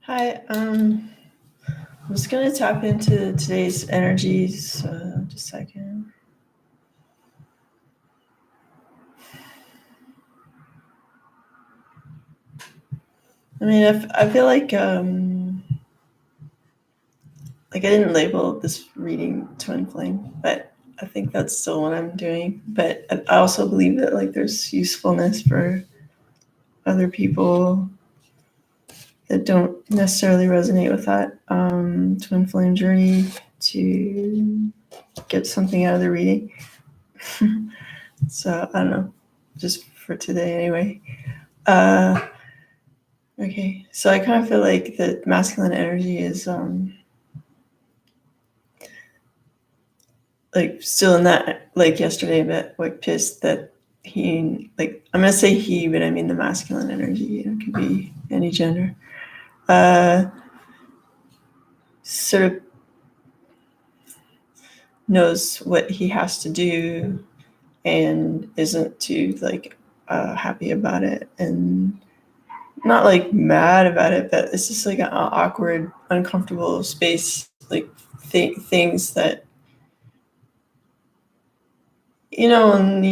Hi, I'm just gonna tap into today's energies. Just a second. I mean, I feel like I didn't label this reading Twin Flame, but I think that's still what I'm doing. But I also believe that like there's usefulness for other people that don't necessarily resonate with that Twin Flame journey to get something out of the reading. So I don't know, just for today anyway. Okay, so I kind of feel like the masculine energy is like still in that, like yesterday, but like pissed that he, like, I'm gonna say he, but I mean the masculine energy, it could be any gender, sort of knows what he has to do and isn't too like happy about it, and not like mad about it, but it's just like an awkward, uncomfortable space, like things that when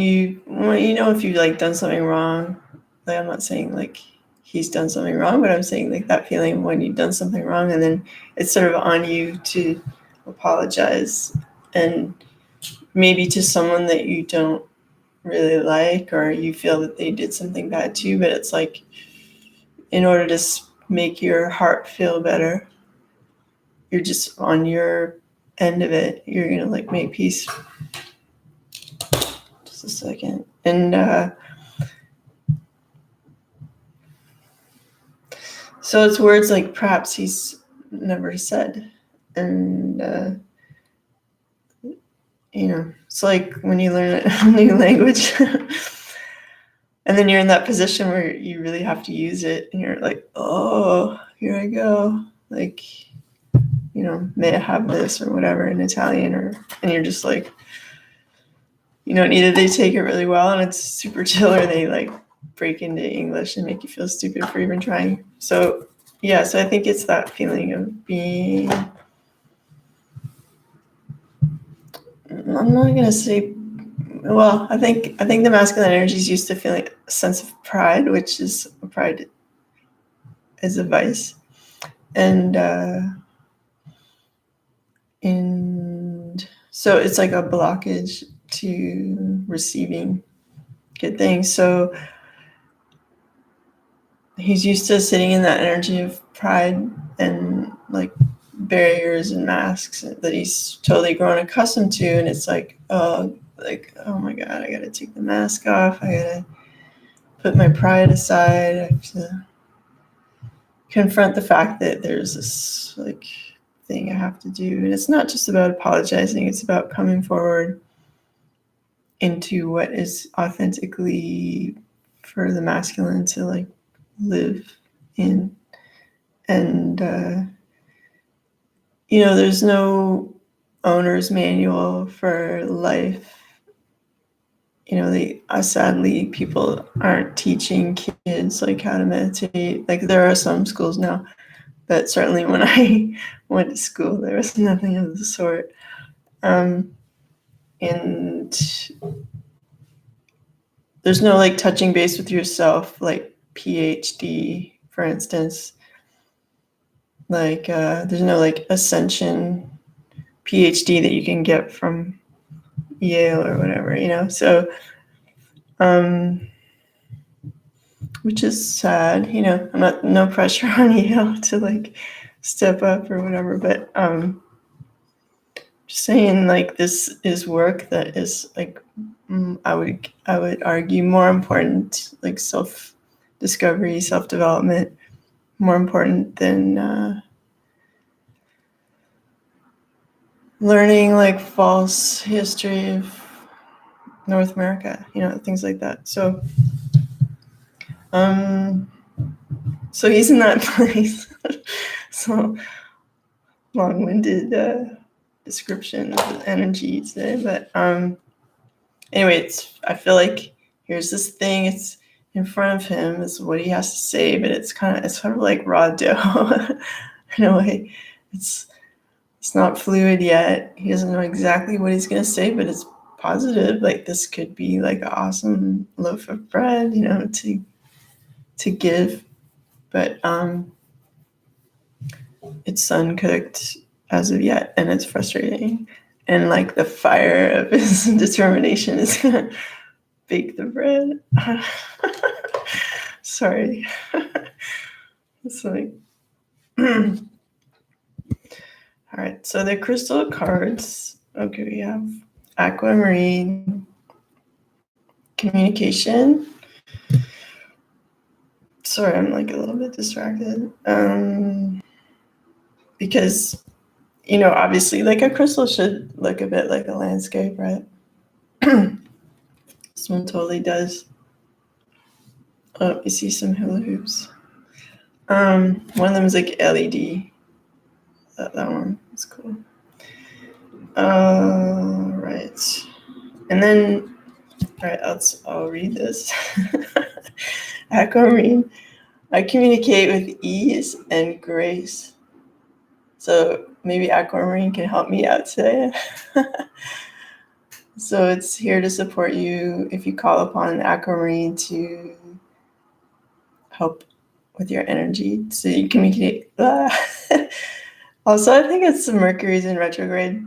if you've like done something wrong. Like, I'm not saying like he's done something wrong, but I'm saying like that feeling when you've done something wrong and then it's sort of on you to apologize, and maybe to someone that you don't really like, or you feel that they did something bad too, but it's like in order to make your heart feel better, you're just on your end of it, you're gonna like make peace. Just a second. And so it's words like perhaps he's never said. And it's like when you learn a new language and then you're in that position where you really have to use it, and you're like, oh, here I go, like, may I have this or whatever in Italian, and you're just like, either they take it really well and it's super chill, or they like break into English and make you feel stupid for even trying. So I think it's that feeling of being, I'm not gonna say, well, I think the masculine energy is used to feeling a sense of pride, which is pride is a vice, and so it's like a blockage to receiving good things. So he's used to sitting in that energy of pride and like barriers and masks that he's totally grown accustomed to, and it's like, oh my god, I gotta take the mask off, I gotta put my pride aside, I have to confront the fact that there's this like thing I have to do. And it's not just about apologizing, it's about coming forward into what is authentically for the masculine to like live in. And there's no owner's manual for life. Sadly, people aren't teaching kids like how to meditate. Like, there are some schools now, but certainly when I went to school, there was nothing of the sort. And there's no like touching base with yourself, like PhD, for instance. Like there's no like ascension PhD that you can get from Yale or whatever, so which is sad. I'm not, no pressure on Yale to like step up or whatever, but just saying, like, this is work that is like, I would argue more important, like self-discovery, self-development, more important than learning like false history of North America, things like that. So so he's in that place. So long-winded description of the energy today, but anyway, I feel like here's this thing, it's in front of him is what he has to say, but it's sort of like raw dough in a way. It's not fluid yet. He doesn't know exactly what he's gonna say, but it's positive. Like this could be like an awesome loaf of bread, to give. But it's uncooked as of yet, and it's frustrating. And like the fire of his determination is gonna bake the bread. Sorry. It's like all right, so the crystal cards. Okay, we have aquamarine, communication. Sorry, I'm like a little bit distracted. Because, obviously like a crystal should look a bit like a landscape, right? This one totally does. Oh, you see some hula hoops. One of them is like LED. That one is cool. Right. And then, all right, I'll read this. Aquamarine. I communicate with ease and grace. So maybe aquamarine can help me out today. So it's here to support you if you call upon an aquamarine to help with your energy, so you communicate. Also, I think it's the Mercury's in retrograde.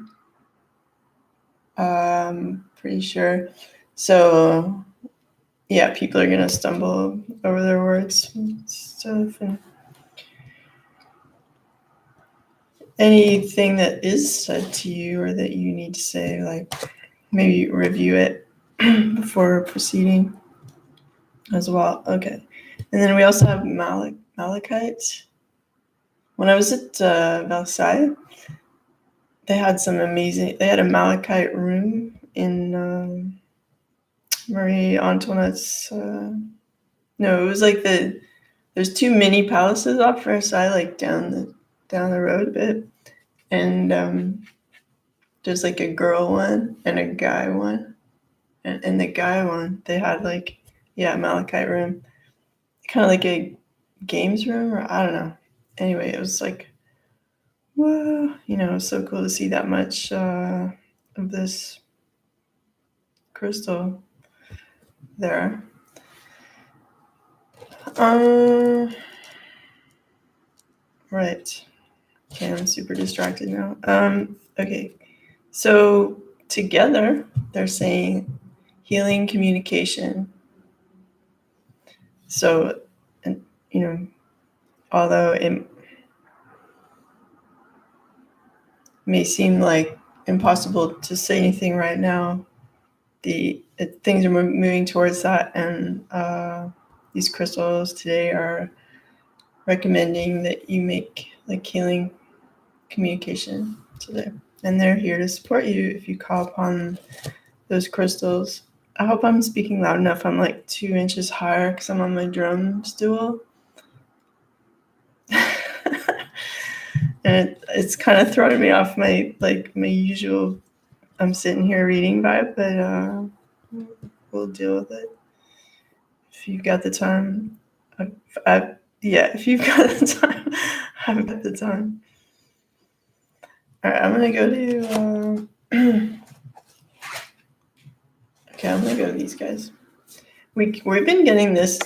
Pretty sure. So yeah, people are gonna stumble over their words and stuff. And anything that is said to you or that you need to say, like maybe review it before proceeding as well. Okay. And then we also have malachite. When I was at Versailles, they had a malachite room in Marie Antoinette's, no, it was like there's two mini palaces off Versailles, like down the road a bit. And there's like a girl one and a guy one. And in the guy one, they had like, malachite room. Kind of like a games room, or I don't know. Anyway, it was like, whoa, it was so cool to see that much of this crystal there. Right. Okay, I'm super distracted now. Okay, so together they're saying healing communication. So, and although it may seem like impossible to say anything right now, things are moving towards that, and these crystals today are recommending that you make like healing communication today, and they're here to support you if you call upon those crystals. I hope I'm speaking loud enough. I'm like 2 inches higher because I'm on my drum stool. And it's kind of throwing me off my usual I'm sitting here reading vibe, but we'll deal with it. If you've got the time, if you've got the time, I've got the time. All right, I'm gonna go to. Okay, I'm gonna go to these guys. We've been getting this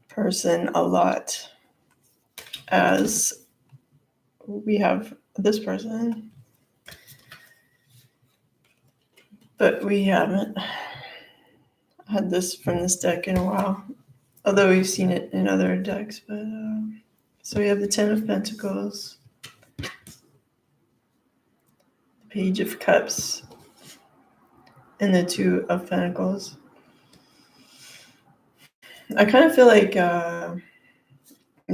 person a lot, as we have this person, but we haven't had this from this deck in a while. Although we've seen it in other decks, but so we have the 10 of Pentacles, the Page of Cups, and the 2 of Pentacles. I kind of feel like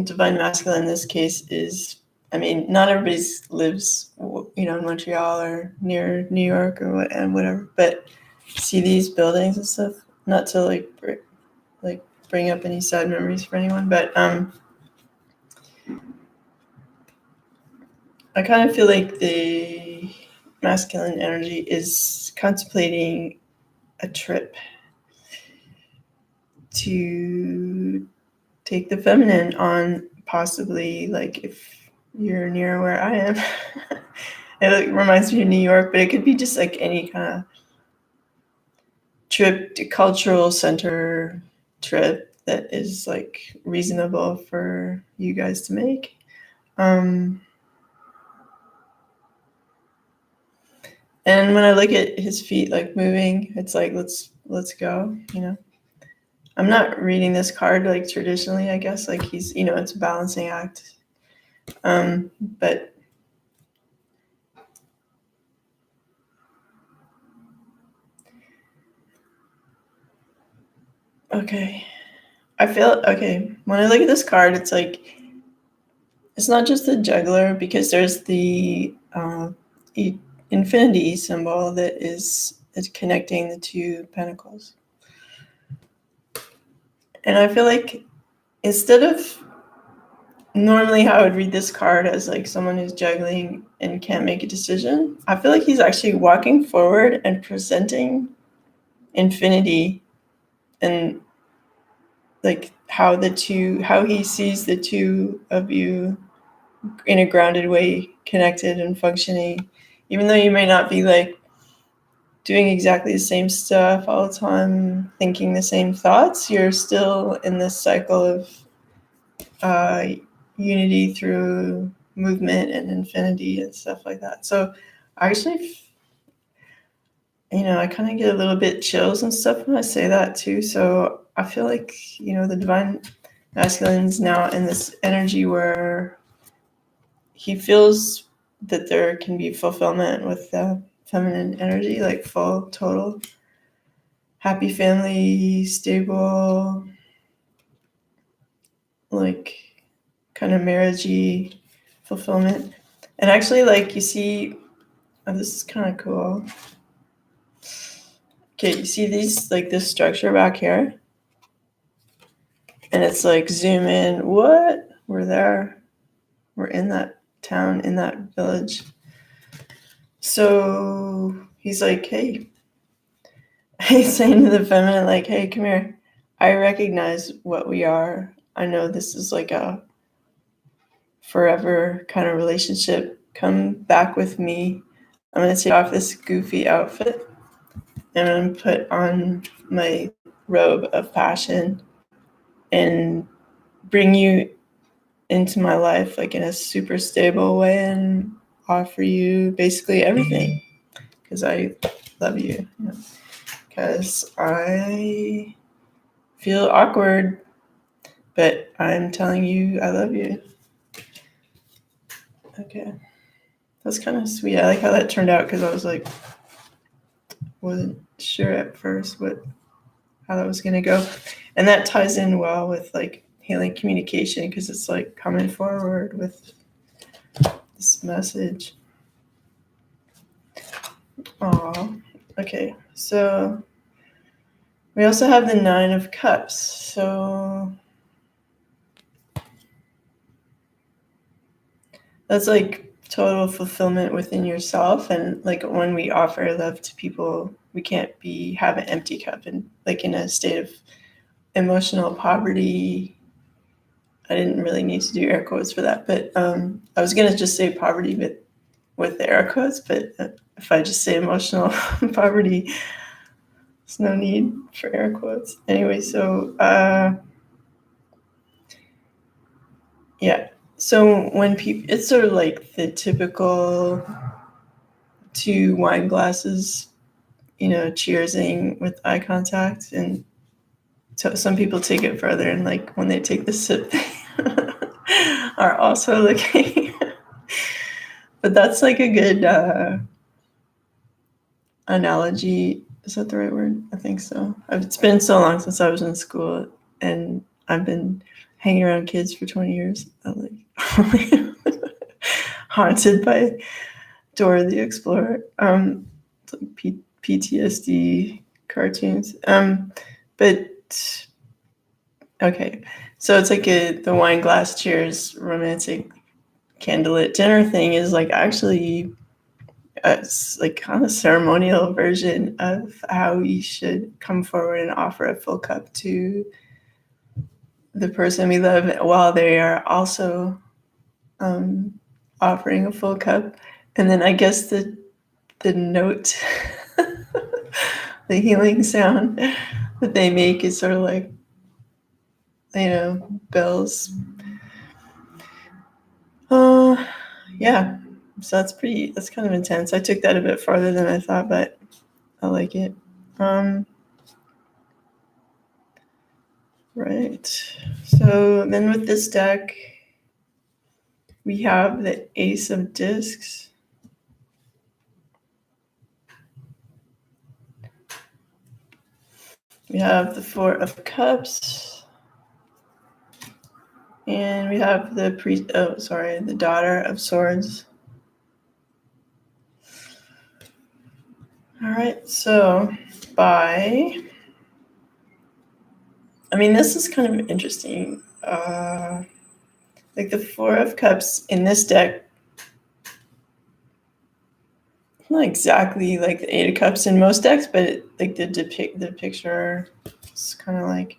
Divine Masculine in this case is, not everybody lives, in Montreal or near New York or whatever, but see these buildings and stuff. Not to bring up any sad memories for anyone, but I kind of feel like the masculine energy is contemplating a trip. to take the feminine on, possibly, like, if you're near where I am. It reminds me of New York, but it could be just like any kind of trip, to cultural center trip that is like reasonable for you guys to make. And when I look at his feet like moving, it's like, let's go, you know. I'm not reading this card like traditionally, I guess, like he's, you know, it's a balancing act. But okay. I feel okay. When I look at this card, it's like, it's not just the juggler, because there's the infinity symbol that is connecting the two pentacles. And I feel like, instead of normally how I would read this card as like someone who's juggling and can't make a decision, I feel like he's actually walking forward and presenting infinity, and like how he sees the two of you in a grounded way, connected and functioning, even though you may not be like doing exactly the same stuff all the time, thinking the same thoughts. You're still in this cycle of unity through movement and infinity and stuff like that. So I actually, you know, I kind of get a little bit chills and stuff when I say that too. So I feel like, you know, the divine masculine is now in this energy where he feels that there can be fulfillment with the feminine energy, like full, total, happy family, stable, like kind of marriagey fulfillment. And actually, like, you see, oh, this is kind of cool. Okay, you see these, like this structure back here? And it's like, zoom in, what? We're there. We're in that town, in that village. So he's like, hey, he's saying to the feminine, like, hey, come here. I recognize what we are. I know this is like a forever kind of relationship. Come back with me. I'm going to take off this goofy outfit and I'm going to put on my robe of passion and bring you into my life, like in a super stable way, and offer you basically everything, because I love you. Because I feel awkward, but I'm telling you I love you. Okay. That's kind of sweet. I like how that turned out, because I was like, wasn't sure at first how that was going to go. And that ties in well with like healing communication, because it's like coming forward with this message. Aw. Okay. So we also have the 9 of Cups. So that's like total fulfillment within yourself. And like when we offer love to people, we can't have an empty cup and like in a state of emotional poverty. I didn't really need to do air quotes for that, but I was gonna just say poverty, but with the air quotes. But if I just say emotional poverty, there's no need for air quotes. Anyway, so yeah. So when people, it's sort of like the typical 2 wine glasses, you know, cheersing with eye contact. And so some people take it further, and like when they take the sip, they are also looking. But that's like a good analogy. Is that the right word? I think so. It's been so long since I was in school, and I've been hanging around kids for 20 years. I'm like haunted by Dora the Explorer. It's like PTSD cartoons. But okay, so it's like the wine glass cheers romantic candlelit dinner thing is like actually it's like kind of ceremonial version of how we should come forward and offer a full cup to the person we love while they are also offering a full cup. And then I guess the note, the healing sound that they make is sort of like, bells. Yeah. So that's kind of intense. I took that a bit farther than I thought, but I like it. Right. So then with this deck, we have the Ace of Discs. We have the Four of Cups. And we have the Daughter of Swords. All right, so this is kind of interesting. Like the Four of Cups in this deck, not exactly like the Eight of Cups in most decks, but like the picture, it's kind of like,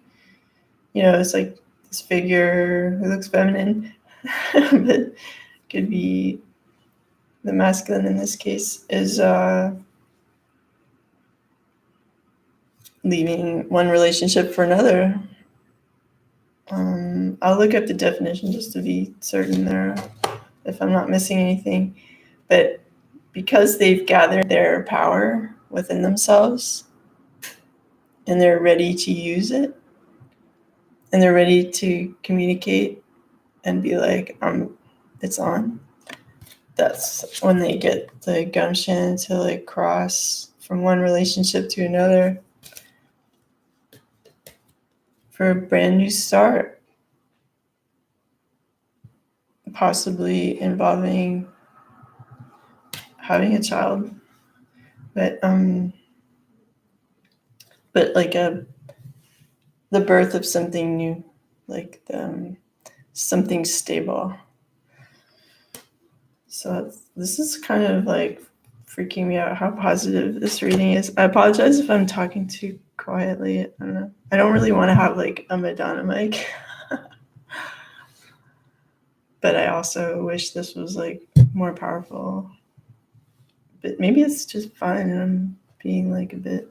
it's like this figure who looks feminine, but could be the masculine in this case, is leaving one relationship for another. I'll look up the definition just to be certain there, if I'm not missing anything. But because they've gathered their power within themselves and they're ready to use it and they're ready to communicate and be like, it's on. That's when they get the gumption to like cross from one relationship to another for a brand new start, possibly involving having a child, but like the birth of something new, like something stable. So this is kind of like freaking me out how positive this reading is. I apologize if I'm talking too quietly. I don't know. I don't really want to have like a Madonna mic. But I also wish this was like more powerful. But maybe it's just fun and I'm being like a bit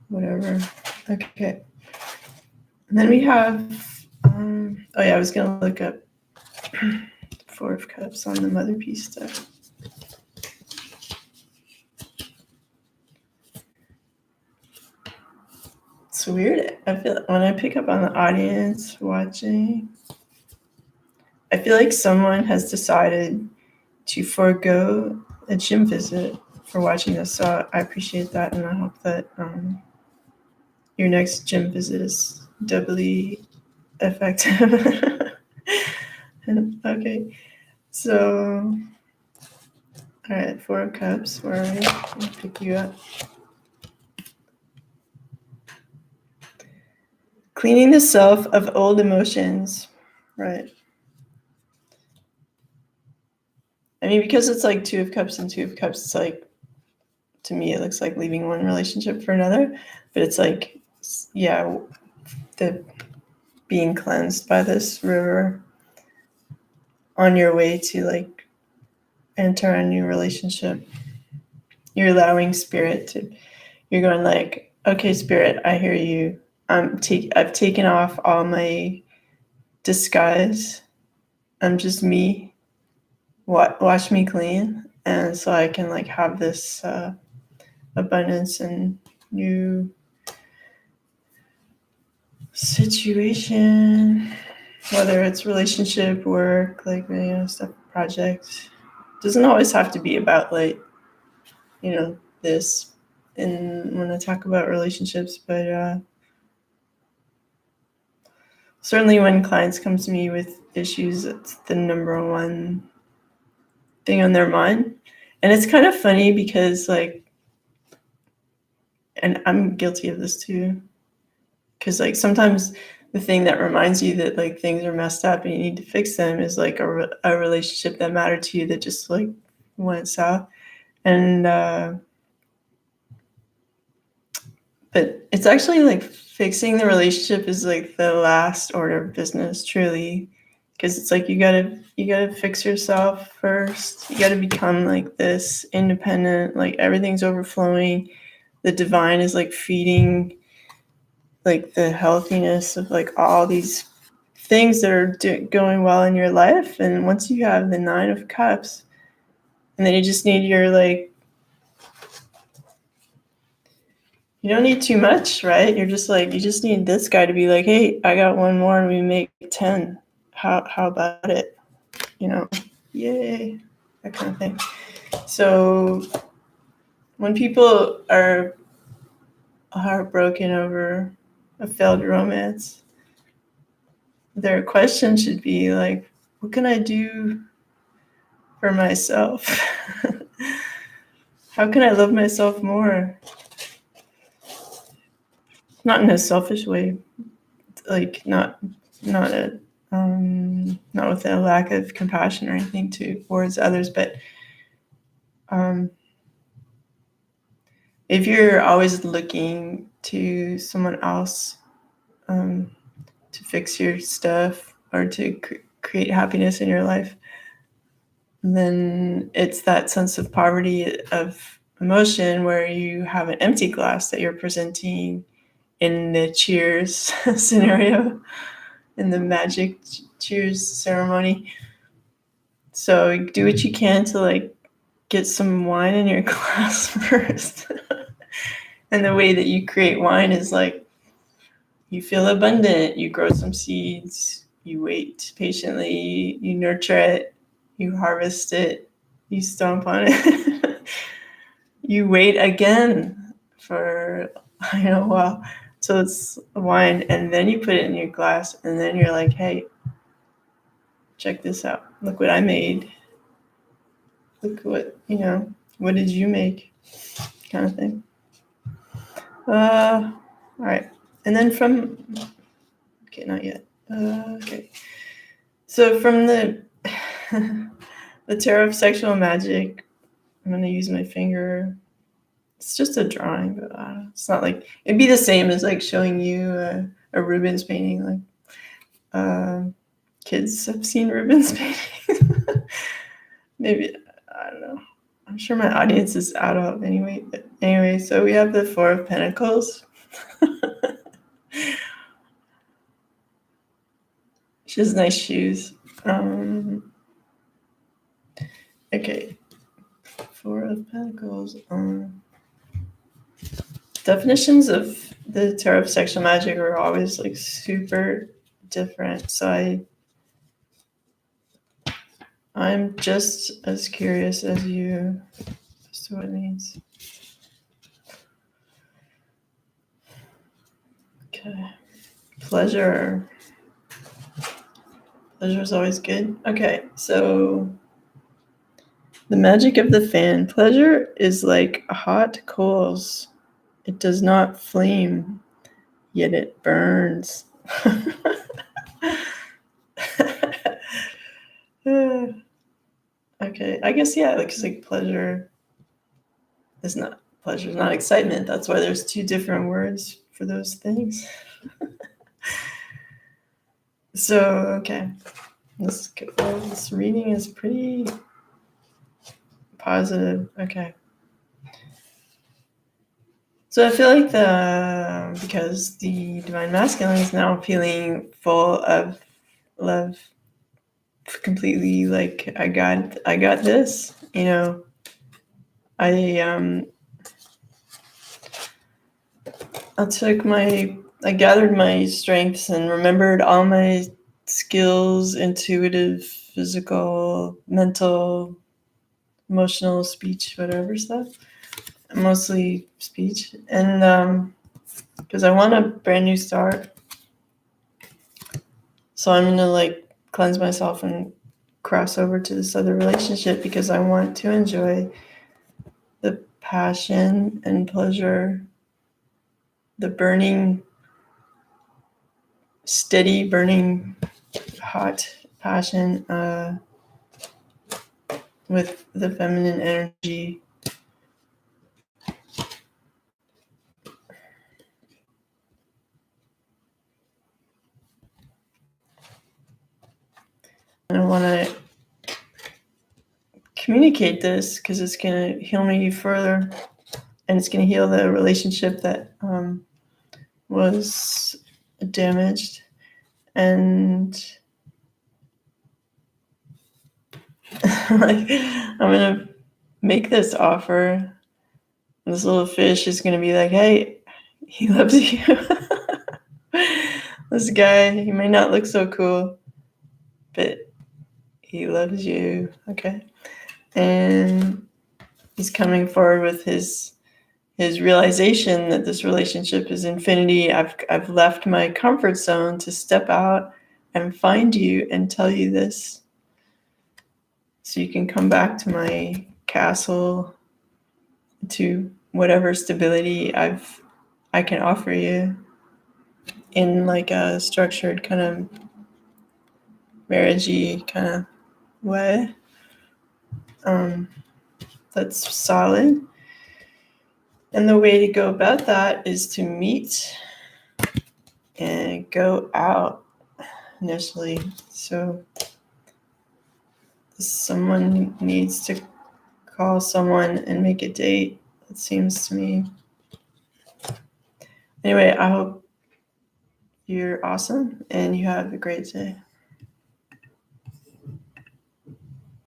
whatever. Okay. And then we have, I was going to look up Four of Cups on the Mother Piece stuff. It's weird. I feel when I pick up on the audience watching, I feel like someone has decided to forego a gym visit for watching this. So I appreciate that, and I hope that your next gym visit is doubly effective. Okay, so all right, Four of Cups. Where are we? I'll pick you up. Cleaning the self of old emotions, right? I mean, because it's like Two of Cups and Two of Cups, it's like, to me, it looks like leaving one relationship for another, but it's like, yeah, the being cleansed by this river on your way to like enter a new relationship. You're allowing spirit to, you're going like, okay, spirit, I hear you. I've taken off all my disguise. I'm just me. Wash me clean. And so I can like have this abundance and new situation, whether it's relationship, work, like, stuff, projects. Doesn't always have to be about like, this and when I talk about relationships, but certainly when clients come to me with issues, it's the number one thing on their mind. And it's kind of funny because like, and I'm guilty of this too, because like sometimes the thing that reminds you that like things are messed up and you need to fix them is like a relationship that mattered to you that just like went south. And but it's actually like fixing the relationship is like the last order of business, truly, because it's like you gotta fix yourself first. You gotta become like this independent, like everything's overflowing. The divine is like feeding like the healthiness of like all these things that are going well in your life. And once you have the 9 of Cups, and then you just need your like, you don't need too much, right? You're just like, you just need this guy to be like, hey, I got one more and we make 10. How about it? You know, yay, that kind of thing. So when people are heartbroken over a failed romance, their question should be like, what can I do for myself? How can I love myself more? Not in a selfish way, like not with a lack of compassion or anything towards others, but if you're always looking to someone else to fix your stuff or to create happiness in your life, then it's that sense of poverty of emotion where you have an empty glass that you're presenting in the cheers scenario, in the magic cheers ceremony. So do what you can to like get some wine in your glass first. And the way that you create wine is like you feel abundant, you grow some seeds, you wait patiently, you nurture it, you harvest it, you stomp on it. You wait again for a while. So it's wine, and then you put it in your glass, and then you're like, hey, check this out. Look what I made. Look what, what did you make? Kind of thing. All right. And then okay, not yet. Okay. So from the Tarot of Sexual Magic, I'm going to use my finger. It's just a drawing, but it's not like, it'd be the same as like showing you a Rubens painting. Like kids have seen Rubens paintings. Maybe, I don't know. I'm sure my audience is out of anyway. But anyway, so we have the 4 of Pentacles. She has nice shoes. Okay. 4 of Pentacles. Definitions of the Tarot of Sexual Magic are always like super different. So I'm just as curious as you as to what it means. Okay. Pleasure. Pleasure is always good. Okay, so the magic of the fan. Pleasure is like hot coals. It does not flame, yet it burns. Okay, I guess, yeah, because like pleasure is not excitement. That's why there's 2 different words for those things. So, okay, this reading is pretty positive. Okay. So I feel like because the Divine Masculine is now feeling full of love, completely like I got this, I gathered my strengths and remembered all my skills, intuitive, physical, mental, emotional, speech, whatever stuff. Mostly speech. And because I want a brand new start. So I'm going to like cleanse myself and cross over to this other relationship because I want to enjoy the passion and pleasure, the burning, steady, burning, hot passion with the feminine energy. And I want to communicate this because it's going to heal me further, and it's going to heal the relationship that was damaged. And like, I'm going to make this offer. This little fish is going to be like, hey, he loves you. This guy, he may not look so cool, but he loves you. Okay. And he's coming forward with his realization that this relationship is infinity. I've left my comfort zone to step out and find you and tell you this, so you can come back to my castle, to whatever stability I can offer you in like a structured kind of marriagey kind of way. That's solid. And the way to go about that is to meet and go out initially. So someone needs to call someone and make a date, it seems to me. Anyway, I hope you're awesome and you have a great day.